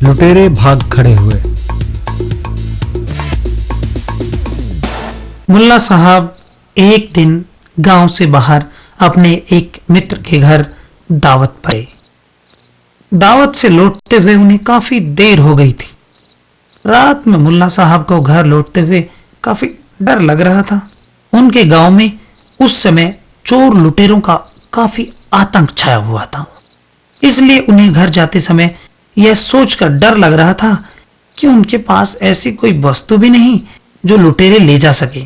लुटेरे भाग खड़े हुए। मुल्ला साहब एक दिन गांव से बाहर अपने एक मित्र के घर दावत पाए। दावत से लौटते हुए उन्हें काफी देर हो गई थी। रात में मुल्ला साहब को घर लौटते हुए काफी डर लग रहा था। उनके गांव में उस समय चोर लुटेरों का काफी आतंक छाया हुआ था। इसलिए उन्हें घर जाते समय यह सोचकर डर लग रहा था कि उनके पास ऐसी कोई वस्तु भी नहीं जो लुटेरे ले जा सके।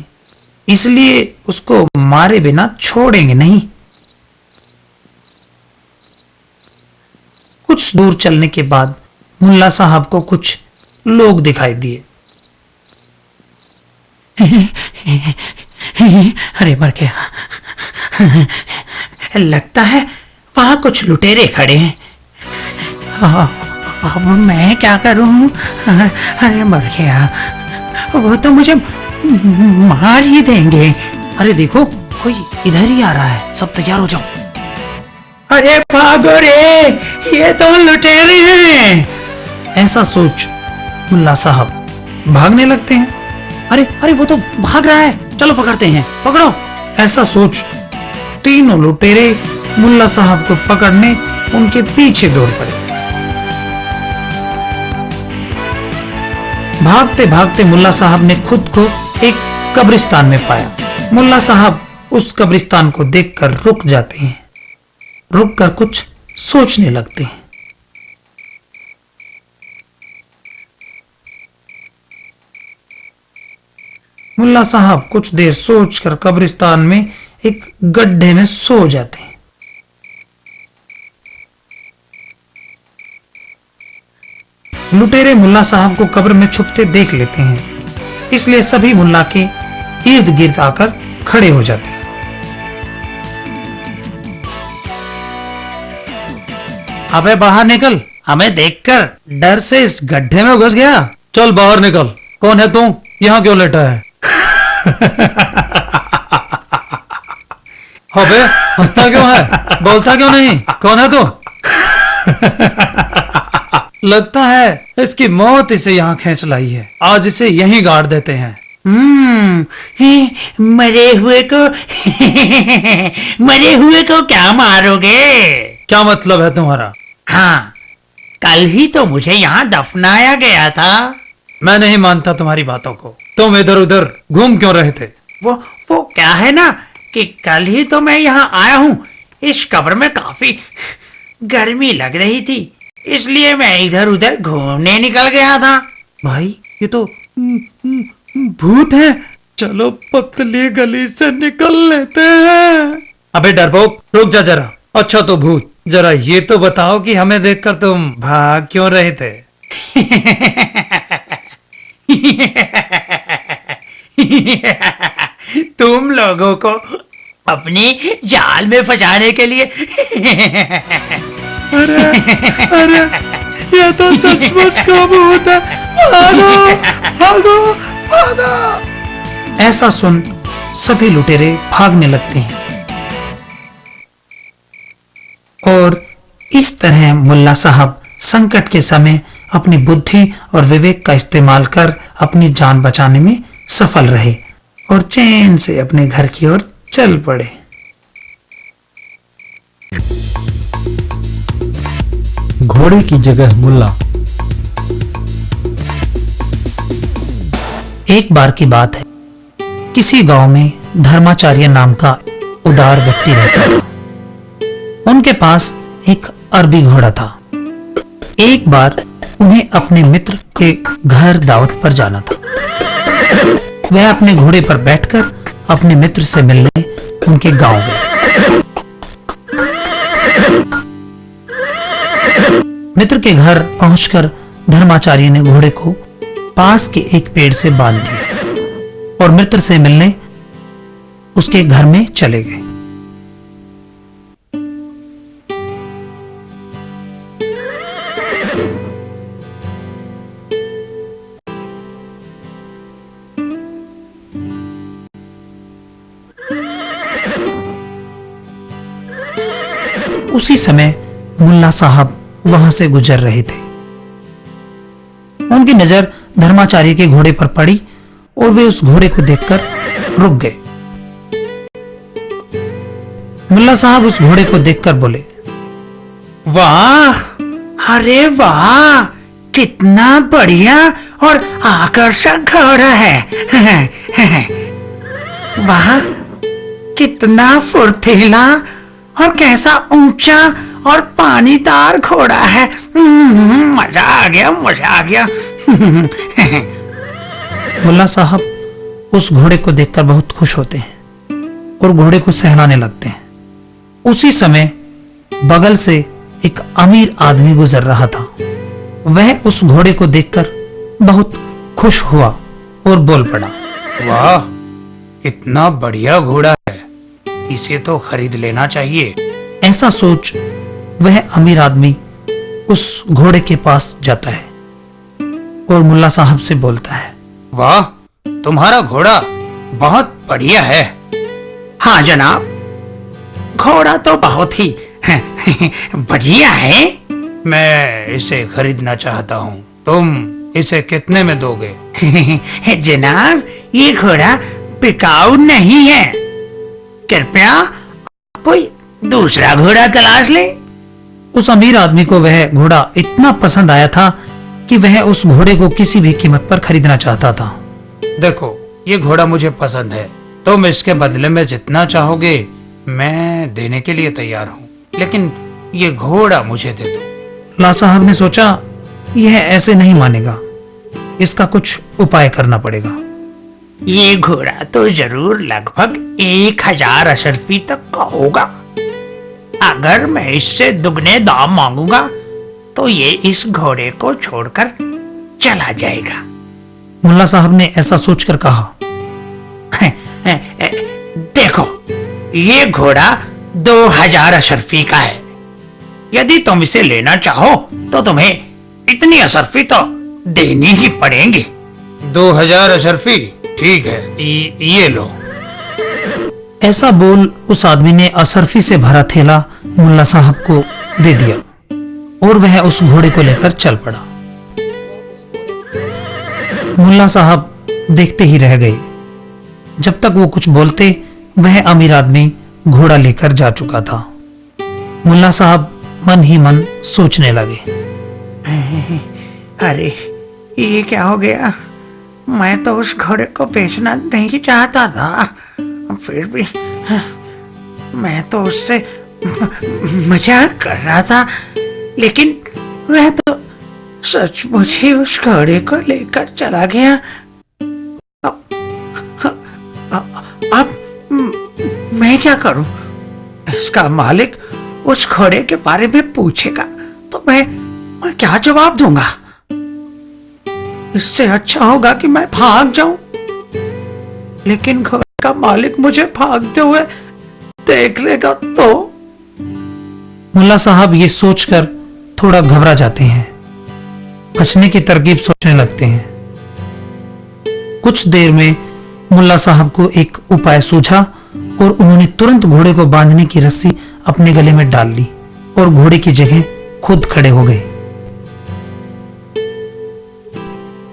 इसलिए उसको मारे बिना छोड़ेंगे नहीं। कुछ दूर चलने के बाद मुल्ला साहब को कुछ लोग दिखाई दिए। अरे मर गया, लगता है वहां कुछ लुटेरे खड़े हैं। अब मैं क्या करूं? अरे मर गया, वो तो मुझे मार ही देंगे। अरे देखो, कोई इधर ही आ रहा है, सब तैयार हो जाओ। अरे भागो रे, ये तो लुटेरे हैं। ऐसा सोच मुल्ला साहब भागने लगते हैं। अरे अरे वो तो भाग रहा है, चलो पकड़ते हैं, पकड़ो। ऐसा सोच तीनों लुटेरे मुल्ला साहब को पकड़ने उनके पीछे दौड़ पड़े। भागते भागते मुल्ला साहब ने खुद को एक कब्रिस्तान में पाया। मुल्ला साहब उस कब्रिस्तान को देखकर रुक जाते हैं, रुककर कुछ सोचने लगते हैं। मुल्ला साहब कुछ देर सोचकर कब्रिस्तान में एक गड्ढे में सो जाते हैं। लुटेरे मुल्ला साहब को कब्र में छुपते देख लेते हैं, इसलिए सभी मुल्ला के इर्द गिर्द आकर खड़े हो जाते हैं। अबे बाहर निकल, हमें देखकर डर से इस गड्ढे में घुस गया। चल बाहर निकल, कौन है तू? यहाँ क्यों लेटा है? अबे हंसता क्यों है? बोलता क्यों नहीं? कौन है तू? लगता है इसकी मौत इसे यहाँ खींच लाई है। आज इसे यहीं गाड़ देते हैं। मरे हुए को मरे हुए को क्या मारोगे? क्या मतलब है तुम्हारा? हाँ, कल ही तो मुझे यहाँ दफनाया गया था। मैं नहीं मानता तुम्हारी बातों को। तुम इधर उधर घूम क्यों रहे थे? वो क्या है ना कि कल ही तो मैं यहाँ आया हूँ। इस कब्र में काफी गर्मी लग रही थी, इसलिए मैं इधर उधर घूमने निकल गया था। भाई ये तो भूत है। चलो पतली गली से निकल लेते हैं। अबे डरपोक, रुक जा जरा। अच्छा तो भूत, जरा ये तो बताओ कि हमें देखकर तुम भाग क्यों रहे थे? तुम लोगों को अपने जाल में फंसाने के लिए। अरे ये तो सचमुच का भूत है। भागो भागो भागो। ऐसा सुन सभी लुटेरे भागने लगते हैं और इस तरह मुल्ला साहब संकट के समय अपनी बुद्धि और विवेक का इस्तेमाल कर अपनी जान बचाने में सफल रहे और चैन से अपने घर की ओर चल पड़े। घोड़े की जगह मुल्ला। एक बार की बात है, किसी गांव में धर्माचार्य नाम का उदार व्यक्ति रहता था। उनके पास एक अरबी घोड़ा था। एक बार उन्हें अपने मित्र के घर दावत पर जाना था। वह अपने घोड़े पर बैठकर अपने मित्र से मिलने उनके गांव गए। मित्र के घर पहुंचकर धर्माचार्य ने घोड़े को पास के एक पेड़ से बांध दिया और मित्र से मिलने उसके घर में चले गए। उसी समय मुल्ला साहब वहां से गुजर रहे थे। उनकी नजर धर्माचार्य के घोड़े पर पड़ी और वे उस घोड़े को देखकर रुक गए। मुल्ला साहब उस घोड़े को देखकर बोले, वाह, अरे वाह, कितना बढ़िया और आकर्षक घोड़ा है। वाह, कितना फुर्तीला और कैसा ऊंचा और पानीदार घोड़ा है। मजा आ गया, मजा आ गया। मुल्ला साहब उस घोड़े को देखकर बहुत खुश होते हैं और घोड़े को सहलाने लगते हैं। उसी समय बगल से एक अमीर आदमी गुजर रहा था। वह उस घोड़े को देखकर बहुत खुश हुआ और बोल पड़ा, वाह, कितना बढ़िया घोड़ा है, इसे तो खरीद लेना चाहिए। ऐसा सोच वह अमीर आदमी उस घोड़े के पास जाता है और मुल्ला साहब से बोलता है, वाह, तुम्हारा घोड़ा बहुत बढ़िया है। हाँ जनाब, घोड़ा तो बहुत ही बढ़िया है। मैं इसे खरीदना चाहता हूँ, तुम इसे कितने में दोगे? जनाब, ये घोड़ा बिकाऊ नहीं है, कृपया कोई दूसरा घोड़ा तलाश ले। उस अमीर आदमी को वह घोड़ा इतना पसंद आया था कि वह उस घोड़े को किसी भी कीमत पर खरीदना चाहता था। देखो, ये घोड़ा मुझे पसंद है, तुम इसके बदले में जितना चाहोगे मैं देने के लिए तैयार हूँ, लेकिन ये घोड़ा मुझे दे दो। ला साहब ने सोचा, यह ऐसे नहीं मानेगा, इसका कुछ उपाय करना पड़ेगा। ये घोड़ा तो जरूर लगभग 1000 अशरफी तक का होगा। अगर मैं इससे दुगने दाम मांगूंगा तो ये इस घोड़े को छोड़कर चला जाएगा। मुल्ला साहब ने ऐसा सोचकर कहा, देखो, ये घोड़ा 2000 अशरफी का है। यदि तुम इसे लेना चाहो तो तुम्हें इतनी अशरफी तो देनी ही पड़ेंगी। 2000 अशरफी, ठीक है, ये लो। ऐसा बोल उस आदमी ने अशरफी से भरा थैला मुल्ला साहब को दे दिया और वह उस घोड़े को लेकर चल पड़ा। मुल्ला साहब देखते ही रह गए। जब तक वो कुछ बोलते, वह अमीर आदमी घोड़ा लेकर जा चुका था। मुल्ला साहब मन ही मन सोचने लगे, अरे ये क्या हो गया? मैं तो उस घोड़े को बेचना नहीं चाहता था, फिर भी मैं तो उससे मजाक कर रहा था, लेकिन वह तो सचमुच ही उस घोड़े को लेकर चला गया। अब मैं क्या करूं? इसका मालिक उस घोड़े के बारे में पूछेगा तो मैं क्या जवाब दूंगा? इससे अच्छा होगा कि मैं भाग जाऊं, लेकिन घोड़े का मालिक मुझे भागते हुए देख लेगा तो। मुल्ला साहब ये सोचकर थोड़ा घबरा जाते हैं, बचने की तरकीब सोचने लगते हैं। कुछ देर में मुल्ला साहब को एक उपाय सूझा और उन्होंने तुरंत घोड़े को बांधने की रस्सी अपने गले में डाल ली और घोड़े की जगह खुद खड़े हो गए।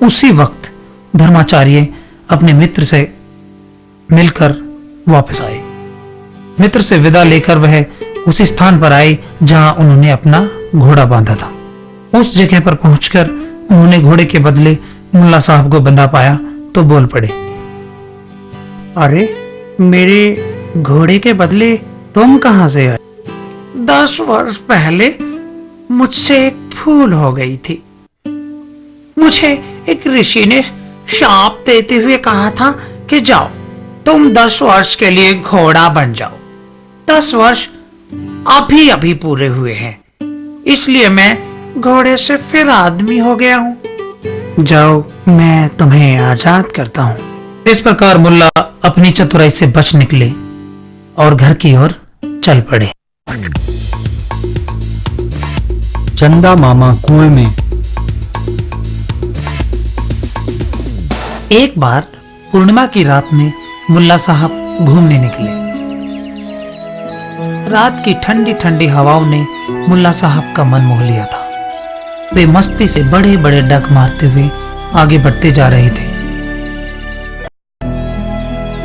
उसी वक्त धर्माचार्य अपने मित्र से मिलकर वापस आए। मित्र से विदा लेकर वह उसी स्थान पर आए जहां उन्होंने अपना घोड़ा बांधा था। उस जगह पर पहुंचकर उन्होंने घोड़े के बदले मुल्ला साहब को बंधा पाया तो बोल पड़े, अरे मेरे घोड़े के बदले तुम कहां से आए? 10 वर्ष पहले मुझसे एक भूल हो गई थी। मुझे एक ऋषि ने शाप देते हुए कहा था कि जाओ, तुम 10 वर्ष के लिए घोड़ा बन जाओ। 10 वर्ष अभी अभी पूरे हुए हैं, इसलिए मैं घोड़े से फिर आदमी हो गया हूँ। जाओ, मैं तुम्हें आजाद करता हूँ। इस प्रकार मुल्ला अपनी चतुराई से बच निकले और घर की ओर चल पड़े। चंदा मामा कुएं में। एक बार पूर्णिमा की रात में मुल्ला साहब घूमने निकले। रात की ठंडी ठंडी हवाओं ने मुल्ला साहब का मन मोह लिया था। वे मस्ती से बड़े बड़े डग मारते हुए आगे बढ़ते जा रहे थे।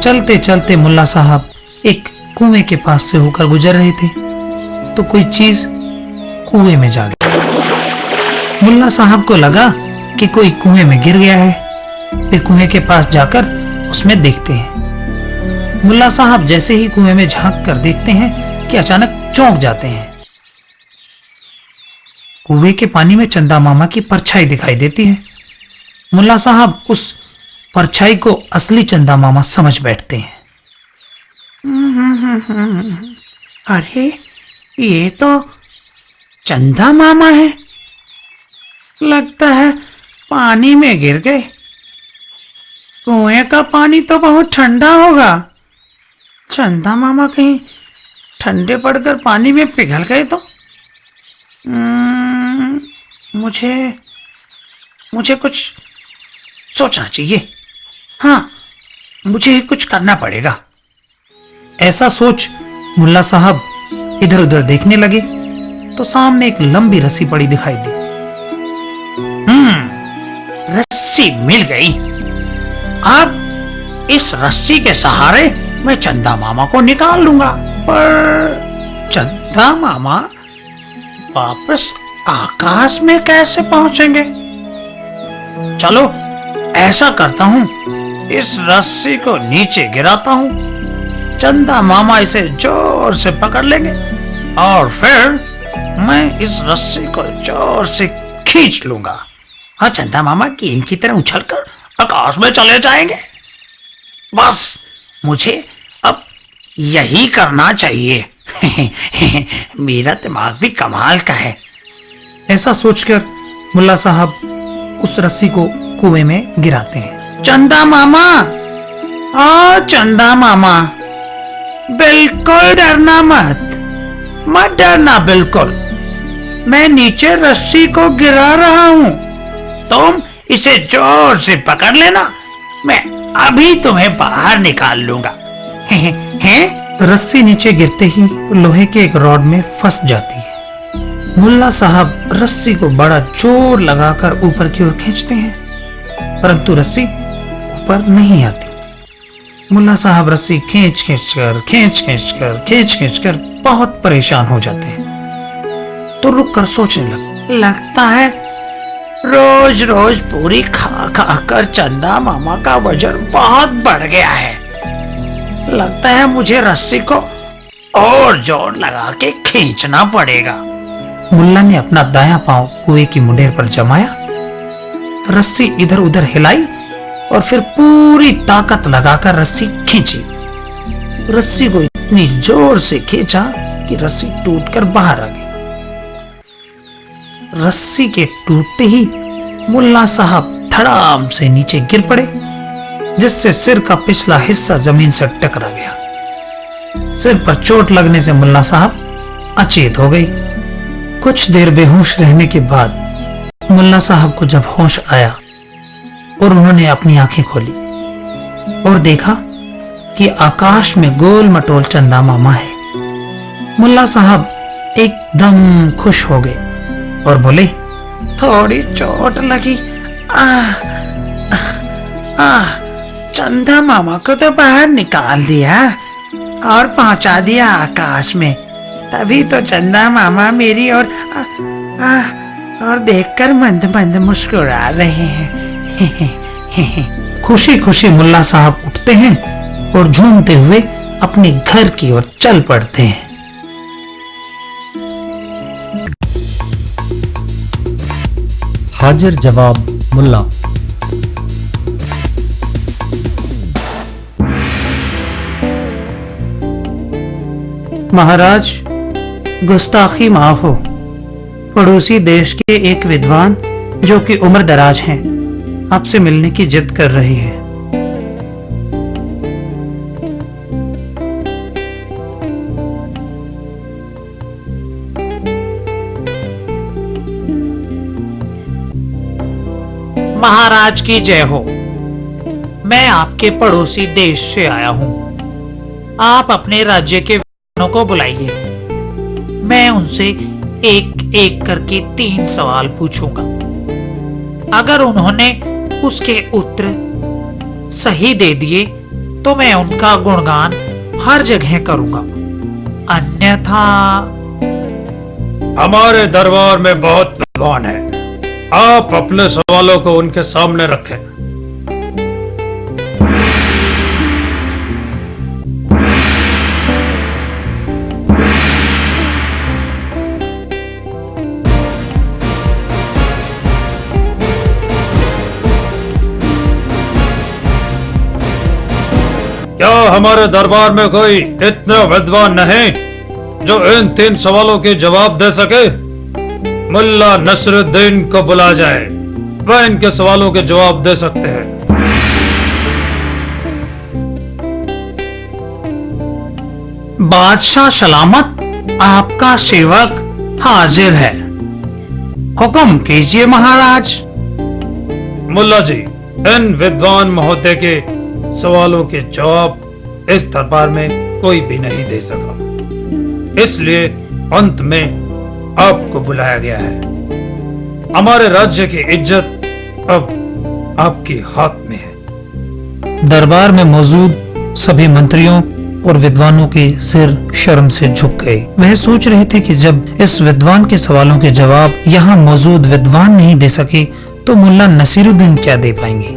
चलते चलते मुल्ला साहब एक कुएं के पास से होकर गुजर रहे थे तो कोई चीज कुएं में जा गई। मुल्ला साहब को लगा कि कोई कुएं में गिर गया है। वे कुएं के पास जाकर उसमें देखते हैं। मुल्ला साहब जैसे ही कुएं में झांक कर देखते हैं कि अचानक चौंक जाते हैं। कुएं के पानी में चंदा मामा की परछाई दिखाई देती है। मुल्ला साहब उस परछाई को असली चंदा मामा समझ बैठते हैं। अरे ये तो चंदा मामा है, लगता है पानी में गिर गए। कुएं का पानी तो बहुत ठंडा होगा। चंदा मामा कहीं ठंडे पड़कर पानी में पिघल गए तो मुझे कुछ सोचना चाहिए। हाँ, मुझे कुछ करना पड़ेगा। ऐसा सोच मुल्ला साहब इधर उधर देखने लगे तो सामने एक लंबी रस्सी पड़ी दिखाई दी। रस्सी मिल गई। अब इस रस्सी के सहारे मैं चंदा मामा को निकाल लूंगा। पर चंदा मामा वापस आकाश में कैसे पहुंचेंगे? चलो ऐसा करता हूं, इस रस्सी को नीचे गिराता हूं। चंदा मामा इसे जोर से पकड़ लेंगे और फिर मैं इस रस्सी को जोर से खींच लूंगा और चंदा मामा गेंद की तरह उछलकर आकाश में चले जाएंगे। बस मुझे अब यही करना चाहिए। मेरा दिमाग भी कमाल का है। ऐसा सोचकर मुल्ला साहब उस रस्सी को कुएं में गिराते हैं। चंदा मामा, ओ चंदा मामा, बिल्कुल डरना मत डरना बिल्कुल। मैं नीचे रस्सी को गिरा रहा हूं, तुम इसे जोर से पकड़ लेना। मैं अभी तुम्हें बाहर निकाल लूंगा। हैं? रस्सी नीचे गिरते ही लोहे के एक रॉड में फंस जाती है। मुल्ला साहब रस्सी को बड़ा जोर लगाकर ऊपर की ओर खींचते हैं, परंतु रस्सी ऊपर नहीं आती। मुल्ला साहब रस्सी खींच खींच कर बहुत परेशान हो जाते हैं तो रुक कर सोचने लगता है रोज रोज पूरी खा खा कर चंदा मामा का वजन बहुत बढ़ गया है। लगता है मुझे रस्सी को और जोर लगा के खींचना पड़ेगा। मुल्ला ने अपना दायां पांव कुएं की मुंडेर पर जमाया, रस्सी इधर उधर हिलाई और फिर पूरी ताकत लगाकर रस्सी खींची। रस्सी को इतनी जोर से खींचा कि रस्सी टूटकर बाहर आ गई। रस्सी के टूटते ही मुल्ला साहब धड़ाम से नीचे गिर पड़े, जिससे सिर का पिछला हिस्सा जमीन से टकरा गया। सिर पर चोट लगने से मुल्ला साहब अचेत हो गई। कुछ देर बेहोश रहने के बाद मुल्ला साहब को जब होश आया और उन्होंने अपनी आंखें खोली और देखा कि आकाश में गोल मटोल चंदा मामा है। मुल्ला साहब एकदम खुश हो गए और बोले, थोड़ी चोट लगी। चंदा मामा को तो बाहर निकाल दिया और पहुंचा दिया आकाश में, तभी तो चंदा मामा मेरी और देखकर मंद मंद मुस्कुरा रहे हैं। खुशी खुशी मुल्ला साहब उठते हैं और झूमते हुए अपने घर की ओर चल पड़ते हैं। हाजिर जवाब मुल्ला। महाराज, गुस्ताखी माफ हो। पड़ोसी देश के एक विद्वान जो कि उम्र दराज हैं, आपसे मिलने की जिद कर रहे हैं। महाराज की जय हो। मैं आपके पड़ोसी देश से आया हूं। आप अपने राज्य के विद्वानों को बुलाइए। मैं उनसे एक एक करके 3 सवाल पूछूंगा। अगर उन्होंने उसके उत्तर सही दे दिए तो मैं उनका गुणगान हर जगह करूंगा, अन्यथा। हमारे दरबार में बहुत विद्वान है, आप अपने सवालों को उनके सामने रखें। क्या हमारे दरबार में कोई इतना विद्वान नहीं जो इन 3 सवालों के जवाब दे सके? मुल्ला नसरुद्दीन को बुला जाए, वह इनके सवालों के जवाब दे सकते हैं। बादशाह सलामत, आपका सेवक हाजिर है। हुक्म कीजिए महाराज। मुल्ला जी, इन विद्वान महोदय के सवालों के जवाब इस दरबार में कोई भी नहीं दे सका, इसलिए अंत में आपको बुलाया गया है। हमारे राज्य की इज्जत अब आपके हाथ में है। दरबार में मौजूद सभी मंत्रियों और विद्वानों के सिर शर्म से झुक गए। वह सोच रहे थे कि जब इस विद्वान के सवालों के जवाब यहाँ मौजूद विद्वान नहीं दे सके तो मुल्ला नसीरुद्दीन क्या दे पाएंगे।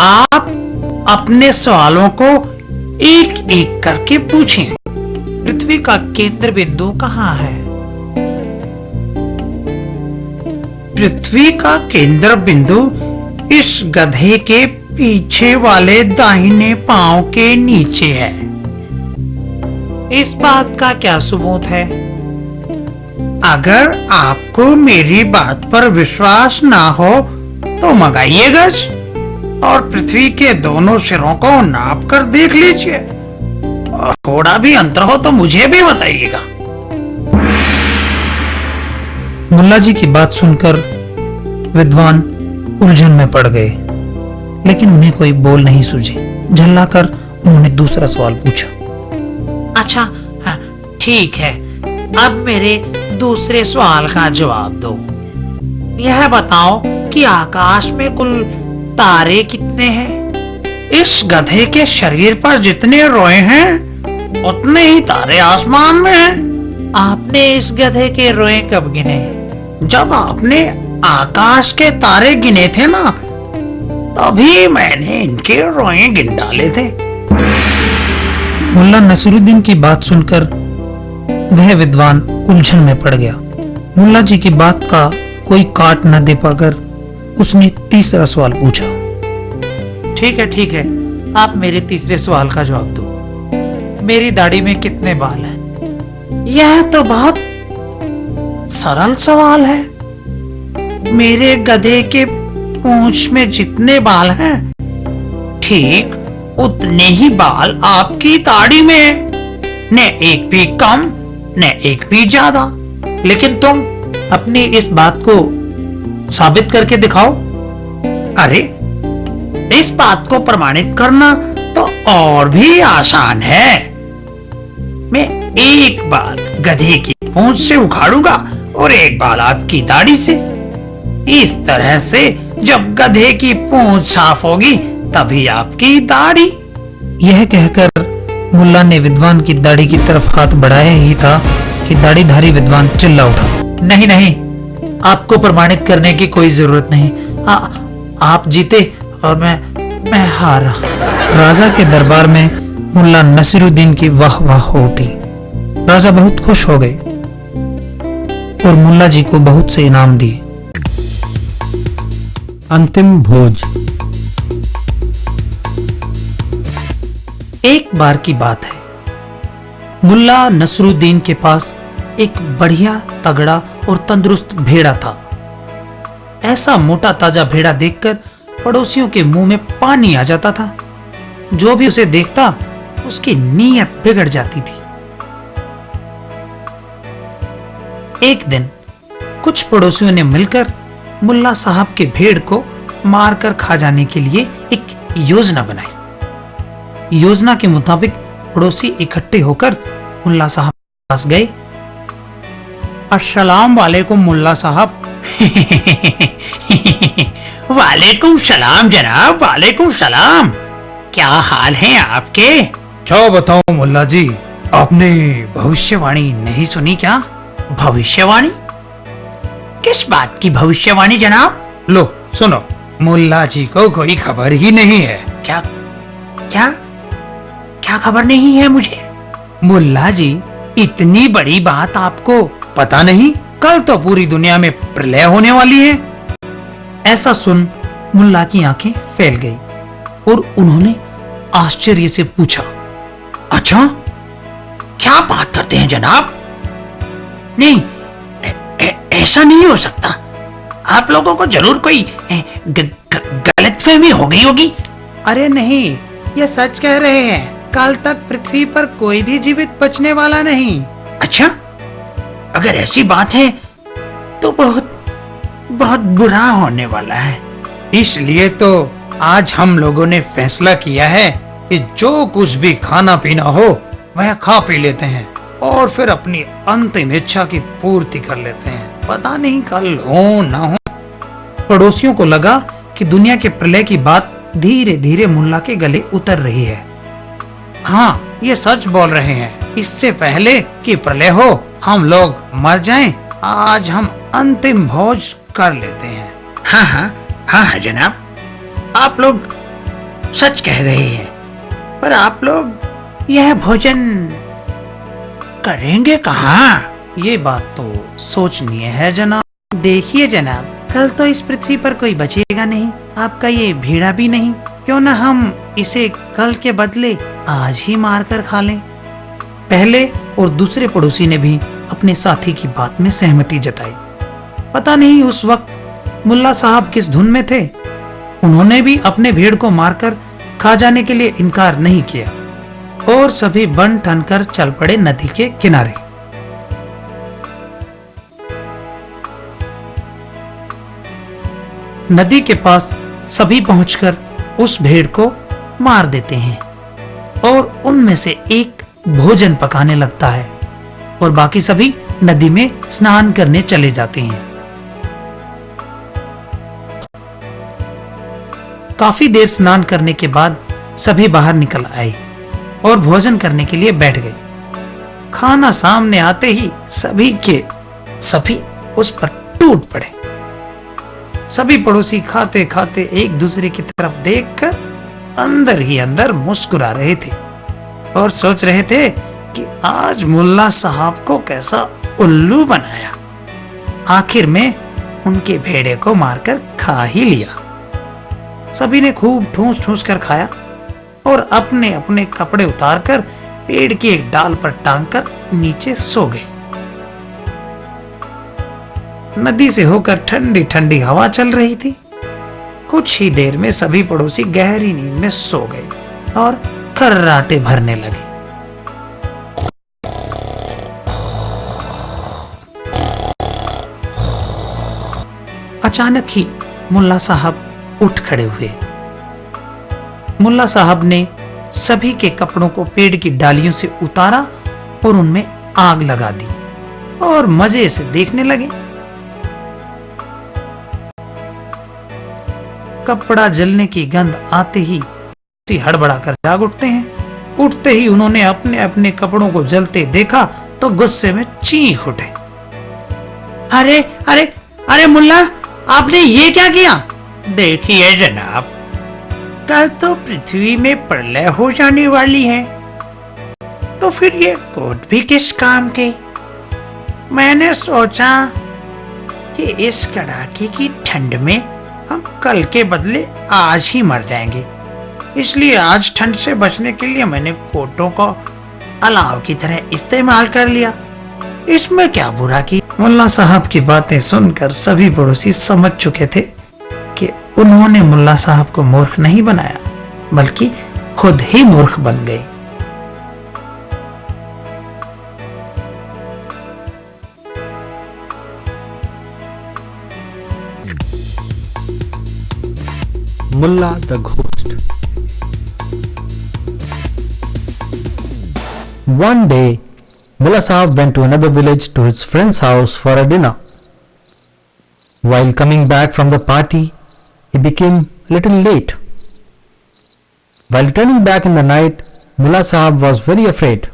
आप अपने सवालों को एक एक करके पूछें। पृथ्वी का केंद्र बिंदु कहाँ है? पृथ्वी का केंद्र बिंदु इस गधे के पीछे वाले दाहिने पांव के नीचे है। इस बात का क्या सबूत है? अगर आपको मेरी बात पर विश्वास ना हो तो मंगाइए गज और पृथ्वी के दोनों सिरों को नाप कर देख लीजिए, और थोड़ा भी अंतर हो तो मुझे भी बताइएगा। मुल्ला जी की बात सुनकर विद्वान उलझन में पड़ गए, लेकिन उन्हें कोई बोल नहीं सूझे। झल्लाकर उन्होंने दूसरा सवाल पूछा। अच्छा, हाँ, ठीक है, अब मेरे दूसरे सवाल का जवाब दो। यह बताओ कि आकाश में कुल तारे कितने हैं? इस गधे के शरीर पर जितने रोए हैं उतने ही तारे आसमान में हैं। आपने इस गधे के रोए कब गिने? जब आपने आकाश के तारे गिने थे ना, तभी मैंने इनके रोए गिन डाले थे। मुल्ला नसीरुद्दीन की बात सुनकर वह विद्वान उलझन में पड़ गया। मुल्ला जी की बात का कोई काट न दे पाकर उसने तीसरा सवाल पूछा। ठीक है, आप मेरे तीसरे सवाल का जवाब दो। मेरी दाढ़ी में कितने बाल हैं? यह तो बहुत सरल सवाल है। मेरे गधे के पूंछ में जितने बाल हैं, ठीक उतने ही बाल आपकी दाढ़ी में, न एक भी कम न एक भी ज्यादा। लेकिन तुम अपनी इस बात को साबित करके दिखाओ। अरे, इस बात को प्रमाणित करना तो और भी आसान है। मैं एक बाल गधे की पूंछ से उखाड़ूंगा और एक बाल आपकी दाढ़ी से। इस तरह से जब गधे की पूंछ साफ होगी तभी आपकी दाढ़ी। यह कहकर मुल्ला ने विद्वान की दाढ़ी की तरफ हाथ बढ़ाया ही था कि दाढ़ीधारी विद्वान चिल्ला उठा। नहीं, आपको प्रमाणित करने की कोई जरूरत नहीं। आप जीते और मैं हारा। राजा के दरबार में मुल्ला नसीरुद्दीन की वाह वाह हो उठी। राजा बहुत खुश हो गए और मुल्ला जी को बहुत से इनाम दिए। अंतिम भोज। एक बार की बात है, मुल्ला नसरुद्दीन के पास एक बढ़िया तगड़ा और तंदुरुस्त भेड़ा था। ऐसा मोटा ताजा भेड़ा देखकर पड़ोसियों के मुंह में पानी आ जाता था। जो भी उसे देखता उसकी नीयत बिगड़ जाती थी। एक दिन कुछ पड़ोसियों ने मिलकर मुल्ला साहब के भेड़ को मारकर खा जाने के लिए एक योजना बनाई। योजना के मुताबिक पड़ोसी इकट्ठे होकर मुल्ला साहब के पास गए। अस्सलाम वालेकुम मुल्ला साहब। वालेकुम सलाम जनाब, वालेकुम सलाम। क्या हाल है आपके? क्या बताओ मुल्ला जी, आपने भविष्यवाणी नहीं सुनी क्या? भविष्यवाणी? किस बात की भविष्यवाणी जनाब? लो सुनो, मुल्ला जी को कोई खबर ही नहीं है। क्या क्या क्या खबर नहीं है मुझे? मुल्ला जी, इतनी बड़ी बात आपको पता नहीं? कल तो पूरी दुनिया में प्रलय होने वाली है। ऐसा सुन मुल्ला की आंखें फैल गई और उन्होंने आश्चर्य से पूछा, अच्छा क्या बात करते हैं जनाब? नहीं, ऐसा नहीं हो सकता। आप लोगों को जरूर कोई गलतफहमी हो गई होगी। अरे नहीं, ये सच कह रहे हैं। कल तक पृथ्वी पर कोई भी जीवित बचने वाला नहीं। अच्छा, अगर ऐसी बात है तो बहुत बहुत बुरा होने वाला है। इसलिए तो आज हम लोगों ने फैसला किया है कि जो कुछ भी खाना पीना हो वह खा पी लेते हैं और फिर अपनी अंतिम इच्छा की पूर्ति कर लेते हैं। पता नहीं कल हो ना हो। पड़ोसियों को लगा कि दुनिया के प्रलय की बात धीरे धीरे मुल्ला के गले उतर रही है। हाँ, ये सच बोल रहे हैं। इससे पहले कि प्रलय हो, हम लोग मर जाएं, आज हम अंतिम भोज कर लेते हैं। हाँ हाँ हाँ जनाब, आप लोग सच कह रहे हैं, पर आप लोग यह भोजन करेंगे कहाँ? ये बात तो सोचनीय है जनाब। देखिए जनाब, कल तो इस पृथ्वी पर कोई बचेगा नहीं। आपका ये भेड़ा भी नहीं। क्यों न हम इसे कल के बदले आज ही मार कर खा लें। पहले और दूसरे पड़ोसी ने भी अपने साथी की बात में सहमति जताई। पता नहीं उस वक्त मुल्ला साहब किस धुन में थे। उन्होंने भी अपने भेड़ को मारकर खा जाने के लिए इनकार नहीं किया और सभी बन ठन कर चल पड़े नदी के किनारे। नदी के पास सभी पहुंचकर उस भेड़ को मार देते हैं और उनमें से एक भोजन पकाने लगता है और बाकी सभी नदी में स्नान करने चले जाते हैं। काफी देर स्नान करने के बाद सभी बाहर निकल आए और भोजन करने के लिए बैठ गए। खाना सामने आते ही सभी उस पर टूट पड़े। सभी पड़ोसी खाते खाते एक दूसरे की तरफ देखकर अंदर ही अंदर मुस्कुरा रहे थे और सोच रहे थे कि आज मुल्ला साहब को कैसा उल्लू बनाया। आखिर में उनके भेड़े को मारकर खा ही लिया। सभी ने खूब ठूस ठूस कर खाया और अपने अपने कपड़े उतारकर पेड़ की एक डाल पर टांगकर नीचे सो गए। नदी से होकर ठंडी ठंडी हवा चल रही थी। कुछ ही देर में सभी पड़ोसी गहरी नींद में सो गए और खर्राटे भरने लगे। अचानक ही मुल्ला साहब उठ खड़े हुए। मुल्ला साहब ने सभी के कपड़ों को पेड़ की डालियों से उतारा और उनमें आग लगा दी और मजे से देखने लगे। कपड़ा जलने की गंध आते ही हड़बड़ा कर जाग उठते हैं। उठते ही उन्होंने अपने अपने कपड़ों को जलते देखा तो गुस्से में चीख उठे। अरे अरे अरे मुल्ला, आपने ये क्या किया? देखिए जनाब, कल तो पृथ्वी में प्रलय हो जाने वाली है, तो फिर ये कोट भी किस काम के? मैंने सोचा कि इस कड़ाके की ठंड में हम कल के बदले आज ही मर जाएंगे, इसलिए आज ठंड से बचने के लिए मैंने कोटों को अलाव की तरह इस्तेमाल कर लिया। इसमें क्या बुरा की? मुल्ला साहब की बातें सुनकर सभी पड़ोसी समझ चुके थे कि उन्होंने मुल्ला साहब को मूर्ख नहीं बनाया, बल्कि खुद ही मूर्ख बन गए। Mullah the ghost. One day, Mullah Sahab went to another village to his friend's house for a dinner. While coming back from the party, he became a little late. While returning back in the night, Mullah Sahab was very afraid.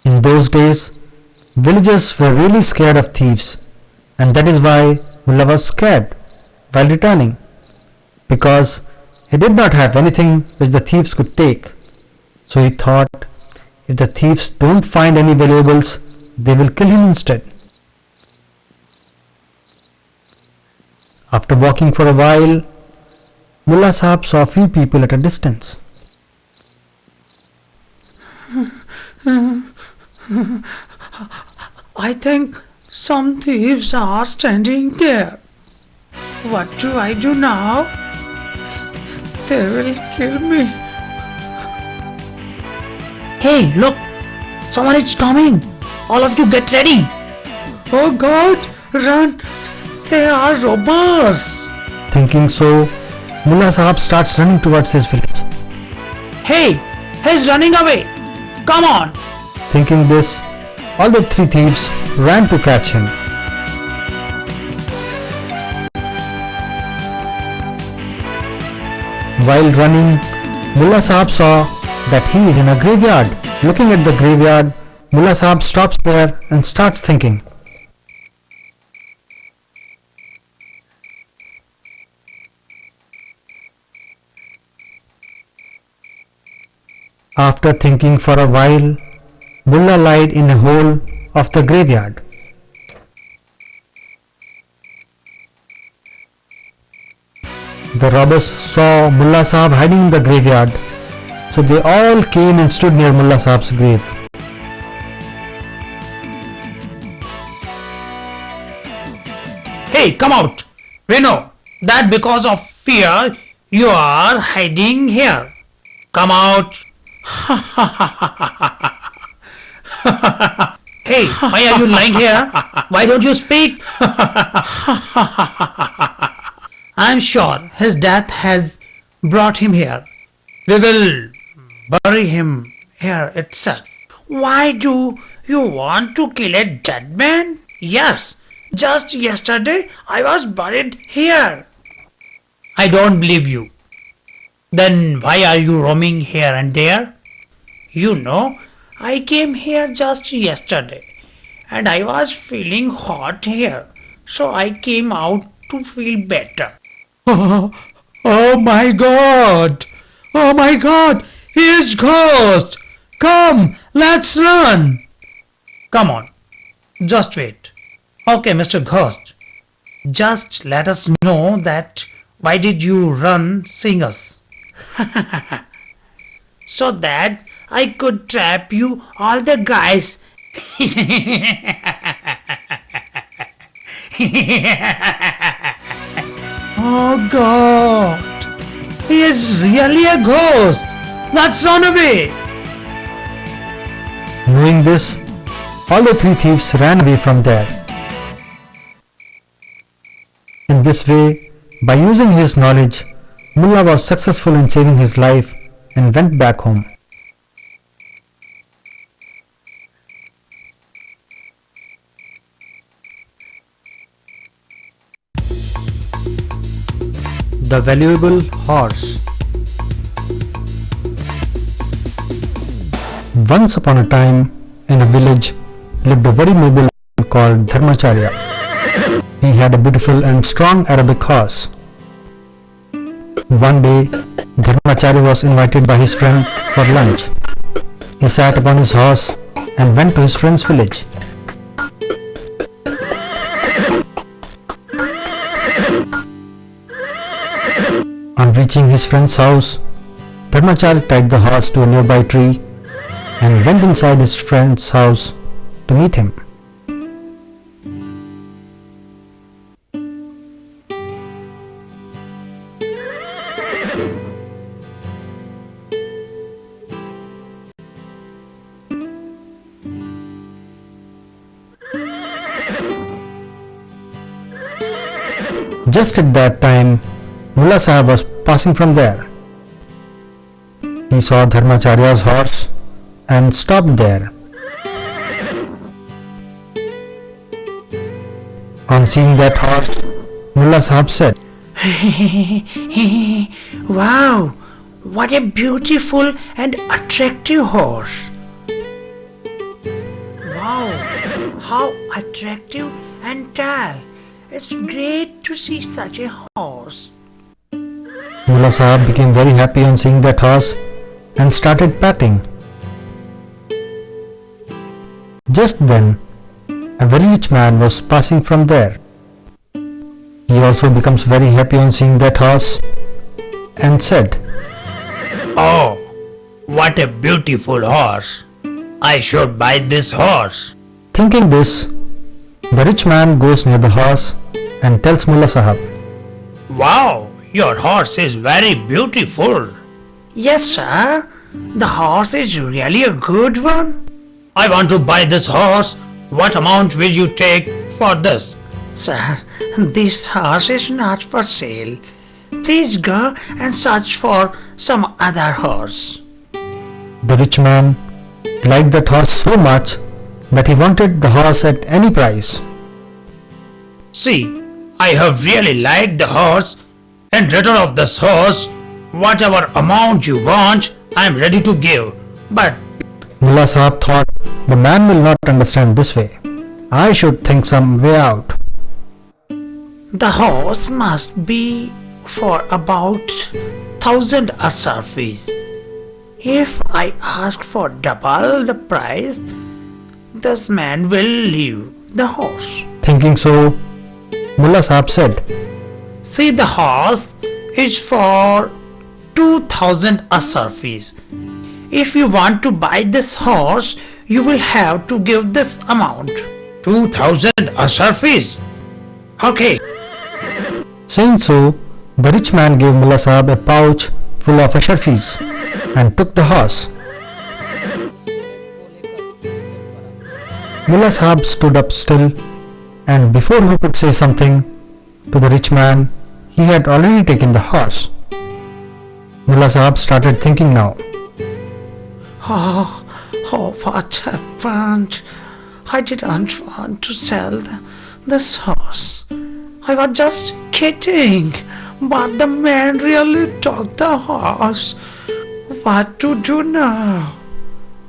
In those days, villagers were really scared of thieves, and that is why Mullah was scared while returning, because he did not have anything which the thieves could take. So he thought, if the thieves don't find any valuables, they will kill him instead. After walking for a while, Mullah Sahab saw a few people at a distance. I think some thieves are standing there. What do I do now? They will kill me. Hey, look! Someone is coming! All of you get ready! Oh God! Run! They are robbers! Thinking so, Mullah Sahab starts running towards his village. Hey! He's running away! Come on! Thinking this, all the three thieves ran to catch him. While running, Mullah Sahab saw that he is in a graveyard. Looking at the graveyard, Mullah Sahab stops there and starts thinking. After thinking for a while, Mullah lied in a hole of the graveyard. The robbers saw Mullah Sahab hiding in the graveyard, so they all came and stood near Mullah Sahab's grave. Hey, come out! We know that because of fear you are hiding here. Come out! Hey, why are you lying here? Why don't you speak? I'm sure his death has brought him here. We will bury him here itself. Why do you want to kill a dead man? Yes, just yesterday I was buried here. I don't believe you. Then why are you roaming here and there? You know, I came here just yesterday and I was feeling hot here. So I came out to feel better. Oh my God! Oh my God! He is ghost! Come, let's run! Come on, just wait. Okay, Mr. Ghost, just let us know that why did you run seeing us? So that I could trap you all the guys. Oh God! He is really a ghost! Let's run away! Knowing this, all the three thieves ran away from there. In this way, by using his knowledge, Mullah was successful in saving his life and went back home. The valuable horse. Once upon a time, in a village, lived a very noble man called Dharmacharya. He had a beautiful and strong Arabic horse. One day, Dharmacharya was invited by his friend for lunch. He sat upon his horse and went to his friend's village. On reaching his friend's house, Dharmacharya tied the horse to a nearby tree and went inside his friend's house to meet him. Just at that time, Mullah Sahab was passing from there. He saw Dharmacharya's horse and stopped there. On seeing that horse, Mullah Sahab said, Wow, what a beautiful and attractive horse. Wow, how attractive and tall. It's great to see such a horse. Mullah Sahab became very happy on seeing that horse and started patting. Just then, a very rich man was passing from there. He also becomes very happy on seeing that horse and said, Oh, what a beautiful horse. I should buy this horse. Thinking this, the rich man goes near the horse and tells Mullah Sahab, Wow, your horse is very beautiful. Yes, sir. The horse is really a good one. I want to buy this horse. What amount will you take for this? Sir, this horse is not for sale. Please go and search for some other horse. The rich man liked that horse so much that he wanted the horse at any price. See, I have really liked the horse. In return of this horse, whatever amount you want, I am ready to give. But Mullah Sahab thought, the man will not understand this way. I should think some way out. The horse must be for about 1,000 asar fees. If I ask for double the price, this man will leave the horse. Thinking so, Mullah Sahab said, See, the horse is for 2,000 asar fees. If you want to buy this horse, you will have to give this amount. 2,000 asar fees. Okay. Saying so, the rich man gave Mullah Sahab a pouch full of asharfis and took the horse. Mullah Sahab stood up still, and before he could say something to the rich man, he had already taken the horse. Mullah Sahab started thinking now. Oh, what happened? I didn't want to sell this horse. I was just kidding, but the man really took the horse. What to do now?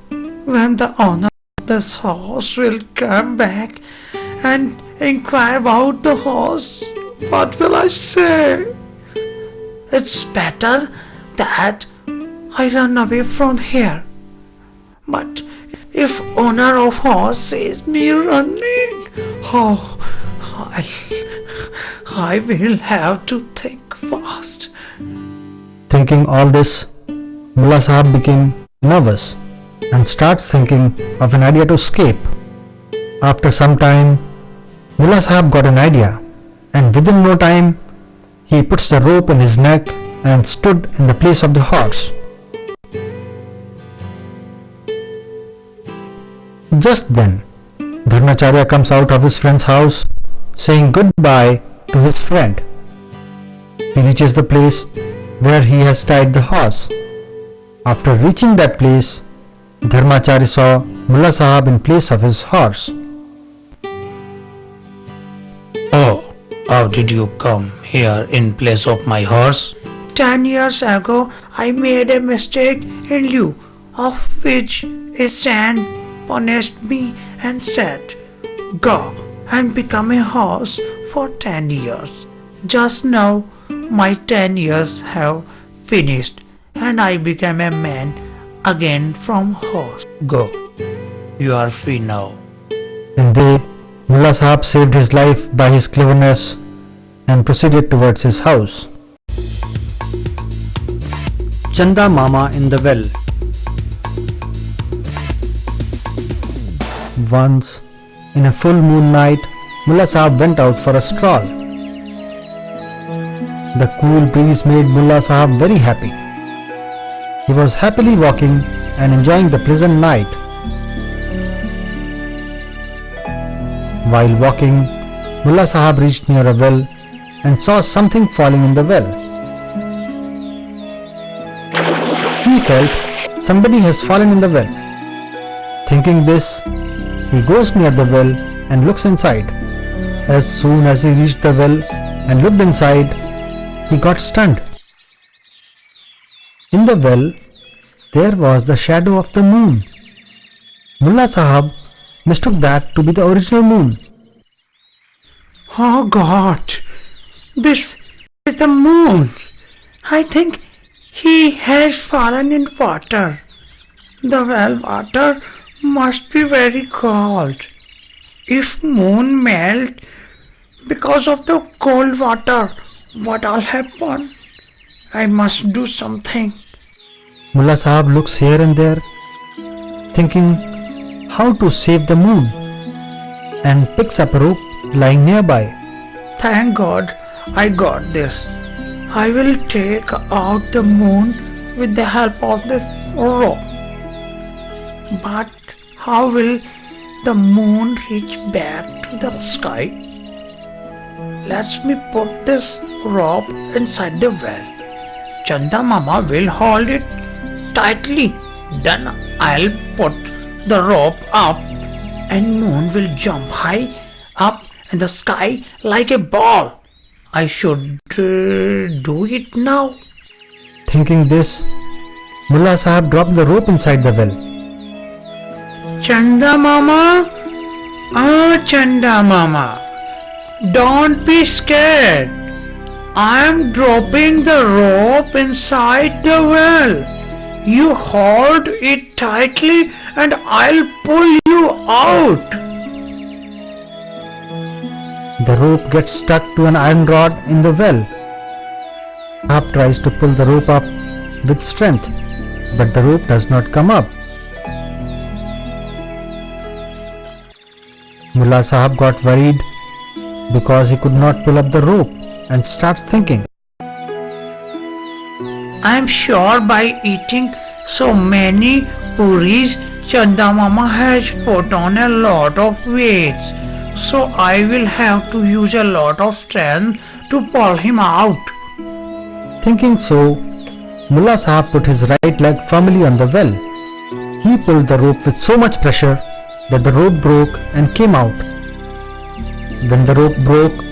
When the owner of this horse will come back and inquire about the horse, what will I say? It's better that I run away from here. But if owner of horse sees me running, I will have to think fast. Thinking all this, Mullah Sahab became nervous and starts thinking of an idea to escape. After some time, Mullah Sahab got an idea, and within no time, he puts the rope in his neck and stood in the place of the horse. Just then, Dharmacharya comes out of his friend's house, saying goodbye to his friend. He reaches the place where he has tied the horse. After reaching that place, Dharmacharya saw Mullah Sahab in place of his horse. Oh, how did you come here in place of my horse? 10 years ago, I made a mistake in lieu of which a saint punished me and said, Go and become a horse for 10 years. Just now, my 10 years have finished and I became a man again from horse. Go. You are free now. And Mullah Sahab saved his life by his cleverness and proceeded towards his house. Chanda Mama in the Well. Once, in a full moon night, Mullah Sahab went out for a stroll. The cool breeze made Mullah Sahab very happy. He was happily walking and enjoying the pleasant night. While walking, Mullah Sahab reached near a well and saw something falling in the well. He felt somebody has fallen in the well. Thinking this, he goes near the well and looks inside. As soon as he reached the well and looked inside, he got stunned. In the well, there was the shadow of the moon. Mullah Sahab mistook that to be the original moon. Oh God, this is the moon. I think he has fallen in water. The well water must be very cold. If moon melt because of the cold water, what'll happen? I must do something. Mullah Sahab looks here and there, thinking how to save the moon, and picks up a rope lying nearby. Thank God I got this. I will take out the moon with the help of this rope. But how will the moon reach back to the sky? Let me put this rope inside the well. Chanda Mama will hold it tightly. Then I'll put the rope up and moon will jump high up in the sky like a ball. I should do it now. Thinking this, Mullah Sahab dropped the rope inside the well. Chanda Mama, Chanda Mama, don't be scared. I'm dropping the rope inside the well. You hold it tightly and I'll pull you out. The rope gets stuck to an iron rod in the well. Sahab tries to pull the rope up with strength, but the rope does not come up. Mullah Sahab got worried because he could not pull up the rope and starts thinking. I'm sure by eating so many puris, Chanda Mama has put on a lot of weight. So I will have to use a lot of strength to pull him out. Thinking so, Mullah Sahab put his right leg firmly on the well. He pulled the rope with so much pressure that the rope broke and came out. When the rope broke,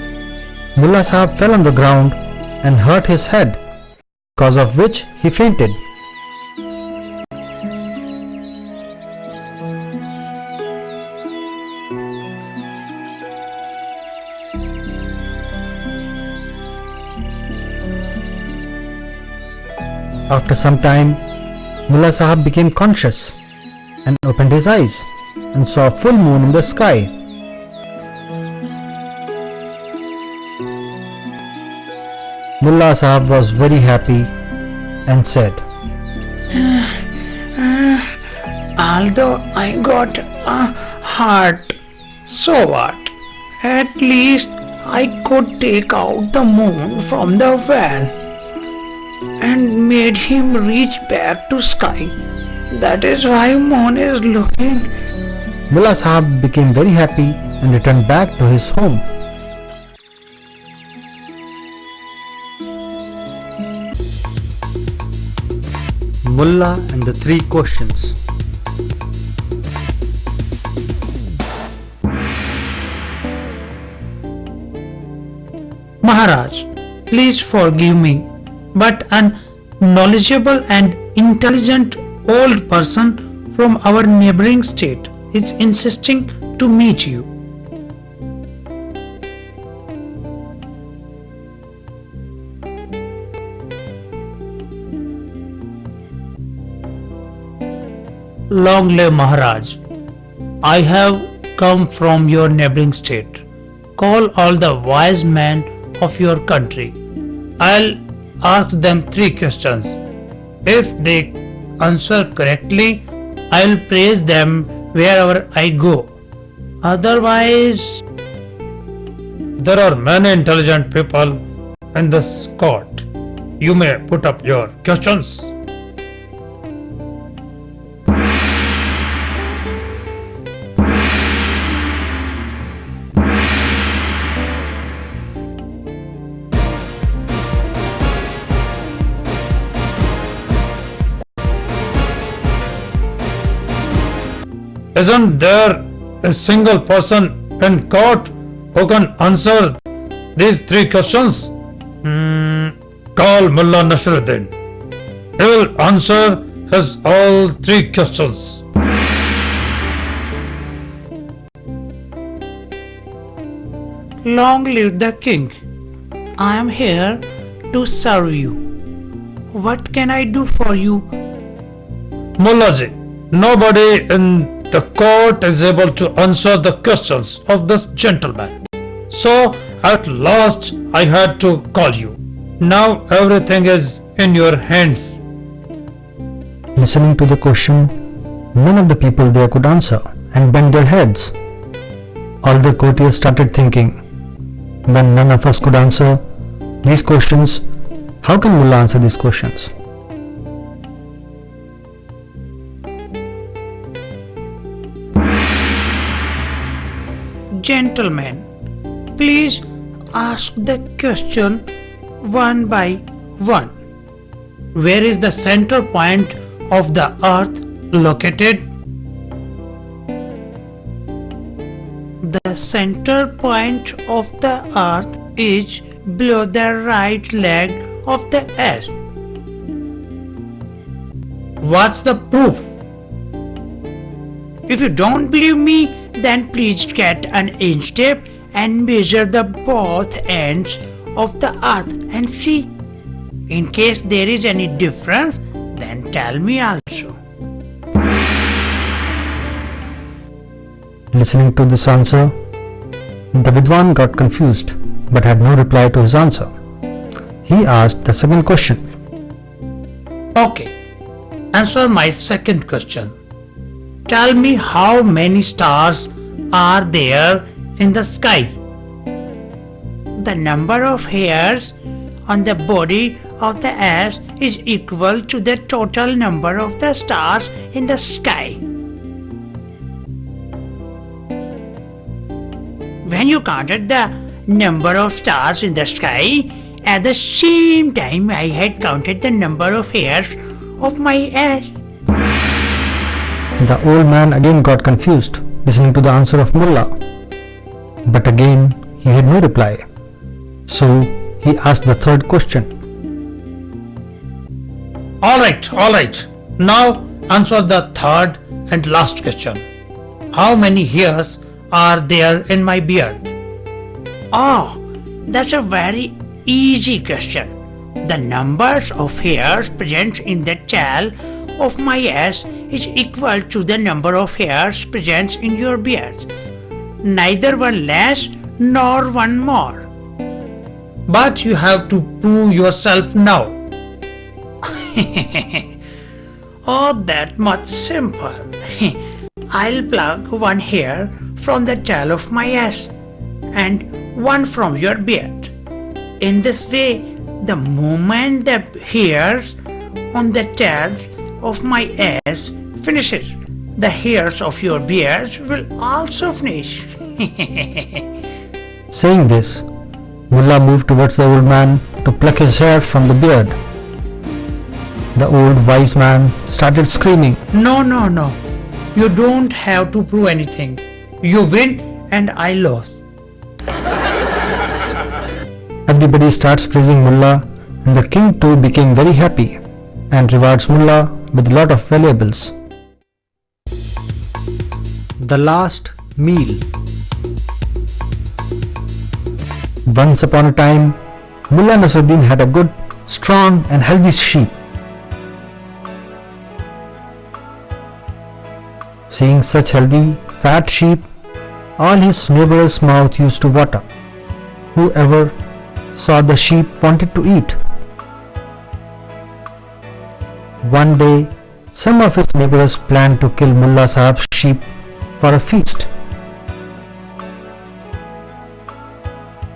Mullah Sahab fell on the ground and hurt his head, cause of which he fainted. After some time, Mullah Sahab became conscious and opened his eyes and saw a full moon in the sky. Mullah Sahab was very happy and said, Although I got hurt, so what? At least I could take out the moon from the well and made him reach back to sky. That is why moon is looking. Mullah Sahab became very happy and returned back to his home. Mullah and the Three Questions. Maharaj, please forgive me, but an knowledgeable and intelligent old person from our neighboring state is insisting to meet you. Long live Maharaj. I have come from your neighboring state. Call all the wise men of your country. I'll ask them 3 questions. If they answer correctly, I'll praise them wherever I go. Otherwise, there are many intelligent people in this court. You may put up your questions. Isn't there a single person in court who can answer these three questions? Call Mullah Nasruddin. He will answer his all three questions. Long live the king. I am here to serve you. What can I do for you? Mullaji, nobody in the court is able to answer the questions of this gentleman. So at last I had to call you. Now everything is in your hands. Listening to the question, none of the people there could answer and bent their heads. All the courtiers started thinking, when none of us could answer these questions, how can Mullah answer these questions? Gentlemen, please ask the question one by one. Where is the center point of the earth located? The center point of the earth is below the right leg of the S. What's the proof? If you don't believe me, then please get an inch tape and measure the both ends of the earth and see. In case there is any difference, then tell me also. Listening to this answer, the Vidwan got confused but had no reply to his answer. He asked the second question. Okay, answer my second question. Tell me how many stars are there in the sky? The number of hairs on the body of the earth is equal to the total number of the stars in the sky. When you counted the number of stars in the sky, at the same time I had counted the number of hairs of my head. The old man again got confused, listening to the answer of Mullah. But again, he had no reply. So he asked the third question. Alright. Now answer the third and last question. How many hairs are there in my beard? Oh, that's a very easy question. The numbers of hairs present in the tail of my ass is equal to the number of hairs present in your beard. Neither one less nor one more. But you have to prove yourself now. Oh, that much simple. I'll pluck one hair from the tail of my ass and one from your beard. In this way, the moment the hairs on the tails of my ass finishes, the hairs of your beard will also finish. Saying this, Mullah moved towards the old man to pluck his hair from the beard. The old wise man started screaming, No. You don't have to prove anything. You win and I lose. Everybody starts praising Mullah, and the king too became very happy and rewards Mullah with a lot of valuables. The last meal. Once upon a time, Mullah Nasruddin had a good, strong and healthy sheep. Seeing such healthy, fat sheep, all his neighbors' mouth used to water. Whoever saw the sheep wanted to eat. One day, some of his neighbors planned to kill Mullah Sahib's sheep for a feast.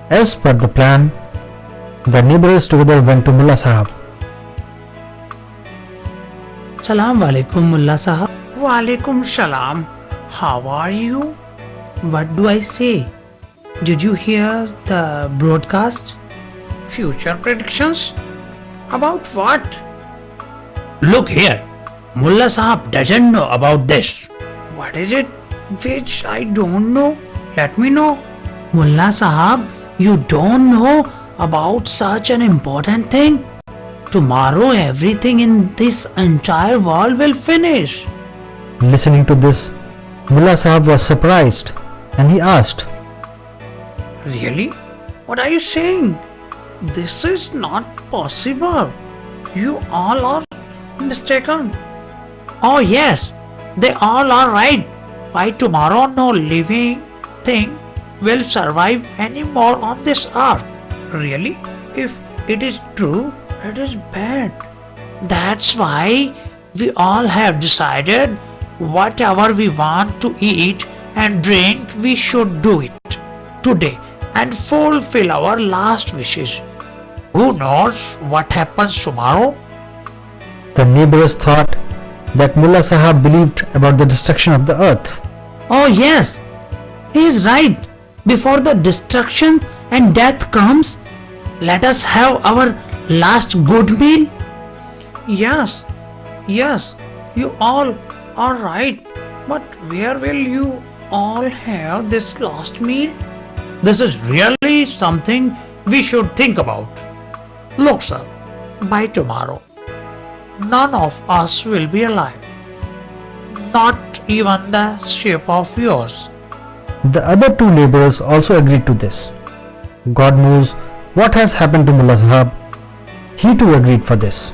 As per the plan, the neighbors together went to Mullah Sahib. Salaam alaikum, Mullah Sahab. Walaikum salam. How are you? What do I say? Did you hear the broadcast? Future predictions? About what? Look here. Mullah Sahab doesn't know about this. What is it which I don't know? Let me know. Mullah Sahab, you don't know about such an important thing? Tomorrow everything in this entire world will finish. Listening to this, Mullah Sahab was surprised and he asked, Really? What are you saying? This is not possible. You all are mistaken. Oh yes, they all are right. By tomorrow no living thing will survive anymore on this earth. Really? If it is true, it is bad. That's why we all have decided whatever we want to eat and drink, we should do it today and fulfill our last wishes. Who knows what happens tomorrow? the neighbors thought that Mullah Sahab believed about the destruction of the earth. Oh yes, he is right. Before the destruction and death comes, let us have our last good meal. Yes, you all are right. But where will you all have this last meal? This is really something we should think about. Look, sir, by tomorrow, none of us will be alive. Not even the ship of yours. The other two neighbors also agreed to this. God knows what has happened to Mullah Sahab. He too agreed for this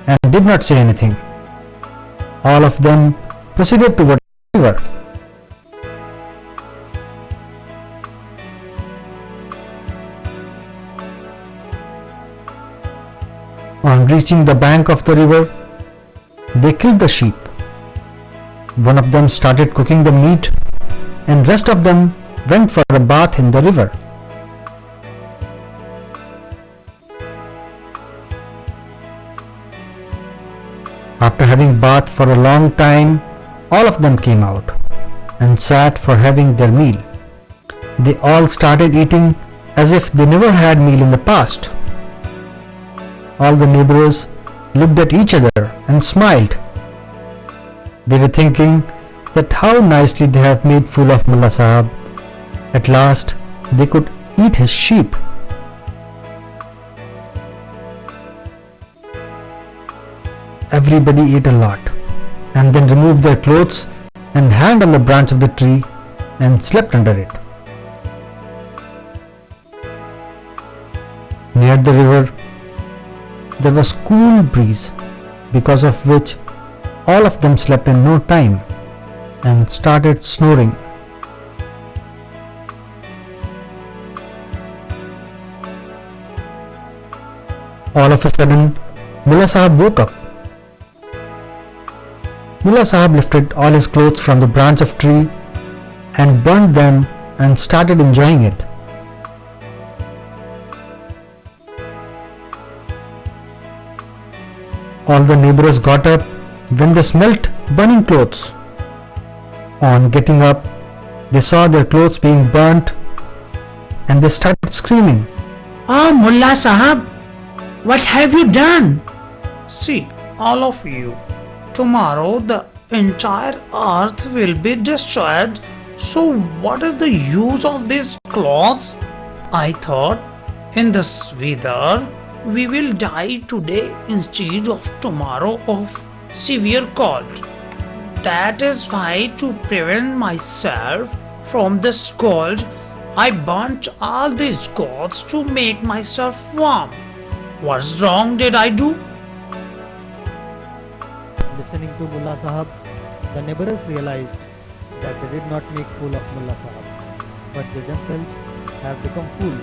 and did not say anything. All of them proceeded toward the river. On reaching the bank of the river, they killed the sheep. One of them started cooking the meat and rest of them went for a bath in the river. After having bath for a long time, all of them came out and sat for having their meal. They all started eating as if they never had meal in the past. All the neighbors looked at each other and smiled. They were thinking that how nicely they have made fool of Mullah Sahab. At last they could eat his sheep. Everybody ate a lot and then removed their clothes and hanged on the branch of the tree and slept under it. Near the river, there was cool breeze, because of which all of them slept in no time and started snoring. All of a sudden, Mullah Sahab woke up. Mullah Sahab lifted all his clothes from the branch of tree and burned them and started enjoying it. All the neighbors got up when they smelt burning clothes. On getting up, they saw their clothes being burnt and they started screaming. Oh, Mullah Sahab, what have you done? See, all of you, tomorrow the entire earth will be destroyed. So what is the use of these clothes? I thought in this weather we will die today instead of tomorrow of severe cold. That is why, to prevent myself from this cold, I burnt all these clothes to make myself warm. What's wrong did I do? Listening to Mullah Sahab, the neighbors realized that they did not make fool of Mullah Sahab, but they themselves have become fool